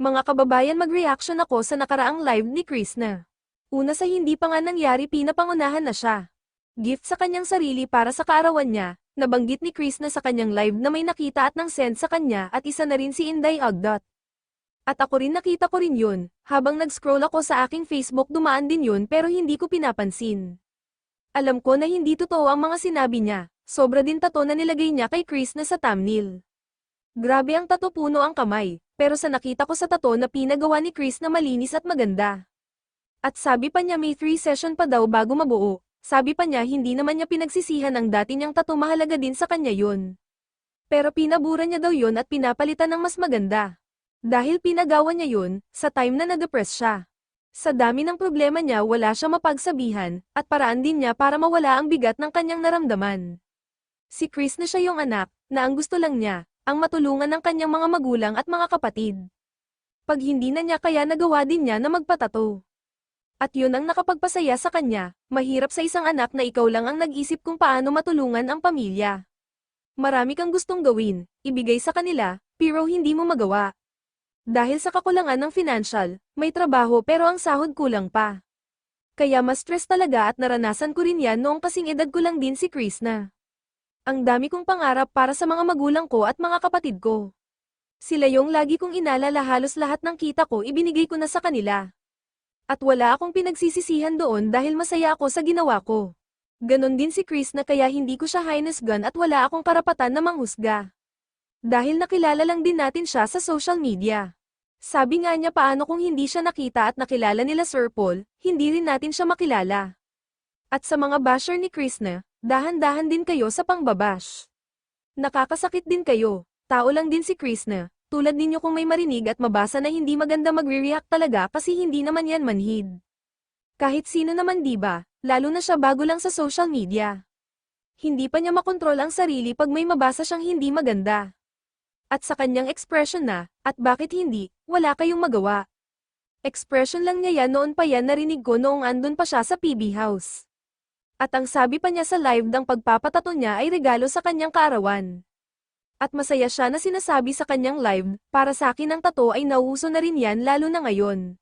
Mga kababayan, mag-reaction ako sa nakaraang live ni Krishna. Una sa hindi pa nga nangyari, pinapangunahan na siya. Gift sa kanyang sarili para sa kaarawan niya, nabanggit ni Krishna sa kanyang live na may nakita at nang send sa kanya at isa na rin si Inday Agdot. At ako rin nakita ko rin yun, habang nag-scroll ako sa aking Facebook dumaan din yun pero hindi ko pinapansin. Alam ko na hindi totoo ang mga sinabi niya, sobra din tato na nilagay niya kay Krishna sa thumbnail. Grabe ang tato, puno ang kamay, pero sa nakita ko sa tato na pinagawa ni Chris na malinis at maganda. At sabi pa niya may 3 session pa daw bago mabuo, sabi pa niya hindi naman niya pinagsisihan ang dati niyang tato, mahalaga din sa kanya yun. Pero pinabura niya daw yun at pinapalitan ng mas maganda. Dahil pinagawa niya yun, sa time na na-depress siya. Sa dami ng problema niya wala siya mapagsabihan, at paraan din niya para mawala ang bigat ng kanyang naramdaman. Si Chris na siya yung anak, na ang gusto lang niya, ang matulungan ng kanyang mga magulang at mga kapatid. Pag hindi na niya kaya nagawa din niya na magpatato. At yun ang nakapagpasaya sa kanya, mahirap sa isang anak na ikaw lang ang nag-isip kung paano matulungan ang pamilya. Marami kang gustong gawin, ibigay sa kanila, pero hindi mo magawa. Dahil sa kakulangan ng financial, may trabaho pero ang sahod kulang pa. Kaya mas stress talaga at naranasan ko rin yan noong kasing edad ko lang din si Krishna. Ang dami kong pangarap para sa mga magulang ko at mga kapatid ko. Sila yung lagi kong inaalala, halos lahat ng kita ko ibinigay ko na sa kanila. At wala akong pinagsisisihan doon dahil masaya ako sa ginawa ko. Ganon din si Chris na kaya hindi ko siya hinusgan at wala akong karapatan na manghusga. Dahil nakilala lang din natin siya sa social media. Sabi nga niya, paano kung hindi siya nakita at nakilala nila Sir Paul, hindi rin natin siya makilala. At sa mga basher ni Krishna, dahan-dahan din kayo sa pangbabash. Nakakasakit din kayo, tao lang din si Krishna, tulad ninyo kung may marinig at mabasa na hindi maganda magre-react talaga kasi hindi naman yan manhid. Kahit sino naman diba, lalo na siya bago lang sa social media. Hindi pa niya makontrol ang sarili pag may mabasa siyang hindi maganda. At sa kanyang expression na, at bakit hindi, wala kayong magawa. Expression lang niya yan, noon pa yan narinig ko noong andun pa siya sa PB House. At ang sabi pa niya sa live ng pagpapatato niya ay regalo sa kanyang kaarawan. At masaya siya na sinasabi sa kanyang live, para sa akin ang tato ay nauuso na rin yan lalo na ngayon.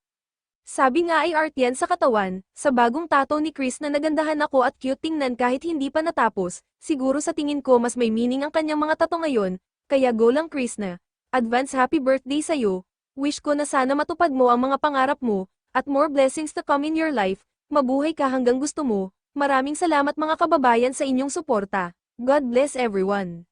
Sabi nga ay art yan sa katawan, sa bagong tato ni Chris na nagandahan ako at cute tingnan kahit hindi pa natapos, siguro sa tingin ko mas may meaning ang kanyang mga tato ngayon, kaya go lang Chris na. Advance happy birthday sa'yo, wish ko na sana matupad mo ang mga pangarap mo, at more blessings to come in your life, mabuhay ka hanggang gusto mo. Maraming salamat mga kababayan sa inyong suporta. God bless everyone.